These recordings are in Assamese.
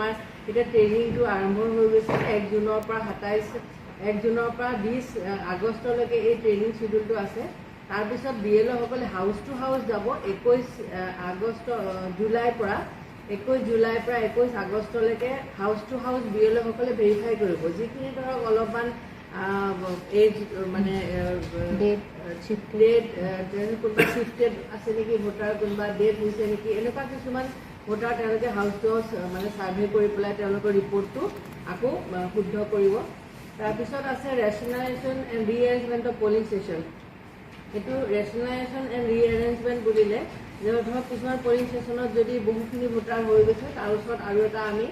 আমাৰ এতিয়া ট্ৰেইনিংটো আৰম্ভ হৈ গৈছে 1 জুনৰ পৰা 1 জুনৰ পৰা 20 আগষ্টলৈকে এই ট্ৰেইনিং শিডিউলটো আছে। তাৰপিছত BLO-সকলে হাউচ টু হাউচ যাব 21 জুলাইৰ পৰা 21 আগষ্টলৈকে হাউচ টু হাউচ BLO-সকলে ভেৰিফাই কৰিব। যিখিনি ধৰক অলপমান এজ মানে ডেট কোনোবা শিফটেড আছে নেকি ভোটাৰ, কোনোবা ডেট হৈছে নেকি, এনেকুৱা কিছুমান ভোটাৰ তেওঁলোকে হাউচ টু হাউচ মানে ছাৰ্ভে কৰি পেলাই তেওঁলোকৰ ৰিপৰ্টটো আকৌ শুদ্ধ কৰিব। তাৰপিছত আছে ৰেচনেলাইজেশ্যন এণ্ড ৰিএৰেঞ্জমেণ্ট অফ পলিং ষ্টেচন। এইটো ৰেচনেলাইজেশ্যন এণ্ড ৰিএৰেঞ্জমেণ্ট বুলিলে ধৰক কিছুমান পলিং ষ্টেচনত যদি বহুখিনি ভোটাৰ হৈ গৈছে তাৰ ওচৰত আৰু এটা আমি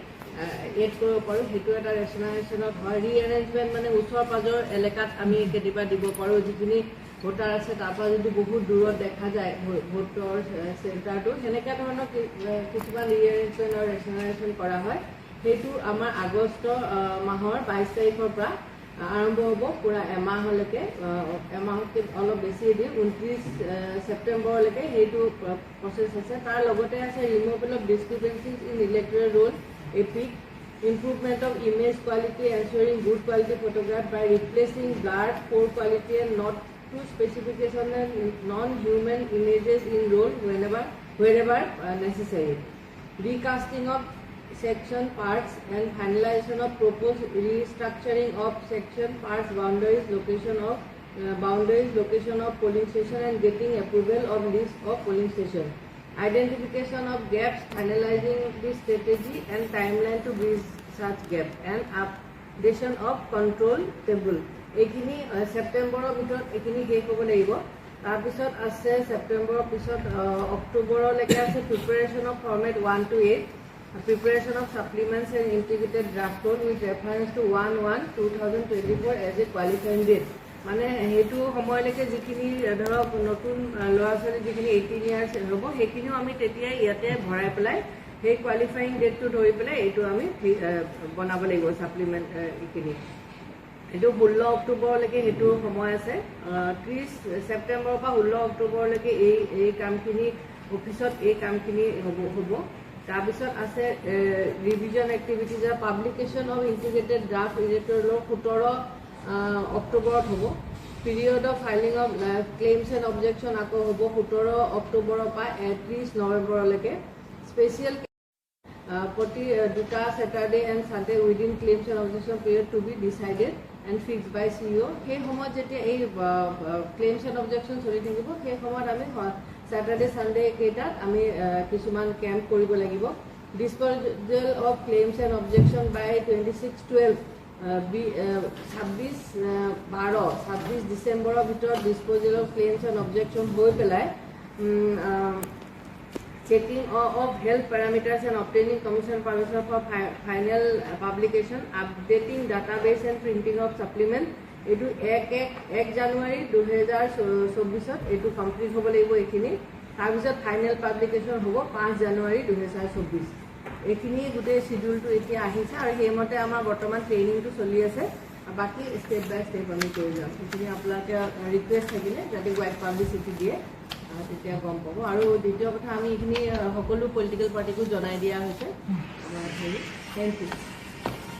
এড কৰিব পাৰোঁ, সেইটো এটা ৰেচনেলাইজেশ্যনত হয়। ৰিএৰেঞ্জমেণ্ট মানে ওচৰ পাজৰ এলেকাত আমি কেতিয়াবা দিব পাৰোঁ, যিখিনি ভোটাৰ আছে তাৰ পৰা যদি বহুত দূৰত দেখা যায় ভোটৰ চেণ্টাৰটো, সেনেকুৱা ধৰণৰ কিছুমান ৰিএৰেঞ্জমেণ্ট আৰু ৰেচনেলাইজেশ্যন কৰা হয়। সেইটো আমাৰ আগষ্ট মাহৰ 22 তাৰিখৰ পৰা আৰম্ভ হ'ব, পূৰা এমাহলৈকে, এমাহতকৈ অলপ বেছি দিম, 29 ছেপ্টেম্বৰলৈকে সেইটো প্ৰচেছ আছে। তাৰ লগতে আছে removal of discrepancies in electoral roll, EPIC, improvement of image quality, ensuring good quality photograph by replacing blurred, poor quality and not to specification and non-human images in roll wherever necessary. Recasting of section parts and finalization of proposed restructuring of section parts, boundaries, location of polling station and getting approval of list of polling station. Identification of gaps, finalizing the strategy and timeline to bridge such gap and updation of control table. এইখিনি ছেপ্টেম্বৰৰ ভিতৰত এইখিনি শেষ হ'ব লাগিব। তাৰপিছত আছে ছেপ্টেম্বৰৰ পিছত অক্টোবৰলৈকে আছে preparation of format 1 to 8, preparation of supplements and integrated draft code with reference to 1/1/2024 as a qualifying date. মানে সেইটো সময়লৈকে যিখিনি ধৰক নতুন ল'ৰা ছোৱালী যিখিনি 18 ইয়াৰ্ছ হ'ব সেইখিনিও আমি তেতিয়াই ইয়াতে ভৰাই পেলাই সেই কোৱালিফাইং ডেটটো ধৰি পেলাই এইটো আমি বনাব লাগিব ছাপ্লিমেণ্ট এইখিনি। এইটো 16 অক্টোবৰলৈকে সেইটো সময় আছে। 30 ছেপ্টেম্বৰৰ পৰা 16 অক্টোবৰলৈকে এই কামখিনি অফিচত এই কামখিনি হ'ব। তাৰপিছত আছে revision activities publication of integrated draft ইলেক্টৰেলৰ 17 অক্টোবৰত হ'ব। Period of filing of claims and objection আকৌ হ'ব 17 অক্টোবৰৰ পৰা 30 নৱেম্বৰলৈকে। স্পেচিয়েল প্ৰতি 2টা Saturday and Sunday within claims and objection period to be decided and fixed by CEO. সেই সময়ত যেতিয়া এই ক্লেইমছ এণ্ড অবজেকশ্যন চলি থাকিব সেই সময়ত আমি Saturday Sunday কেইটাত আমি কিছুমান কেম্প কৰিব লাগিব। Disposal of claims and objection by 26/12 26 ডিচেম্বৰৰ ভিতৰত disposal of claims and objection হৈ পেলাই checking of health parameters and obtaining commission permission for final publication, updating database and printing of supplement. এইটো 1 জানুৱাৰী 2024 এইটো কমপ্লিট হ'ব লাগিব এইখিনি। তাৰপিছত ফাইনেল পাব্লিকেশ্যন হ'ব 5 জানুৱাৰী 2024। এইখিনি গোটেই শিডিউলটো এতিয়া আহিছে আৰু সেইমতে আমাৰ বৰ্তমান ট্ৰেইনিংটো চলি আছে। বাকী ষ্টেপ বাই ষ্টেপ আমি কৰি যাম। সেইখিনি আপোনালোকে ৰিকুৱেষ্ট থাকিলে যাতে ৱাইড পাব্লিচিটি দিয়ে তেতিয়া গম পাব। আৰু দ্বিতীয় কথা আমি এইখিনি সকলো পলিটিকেল পাৰ্টিকো জনাই দিয়া হৈছে। Thank U.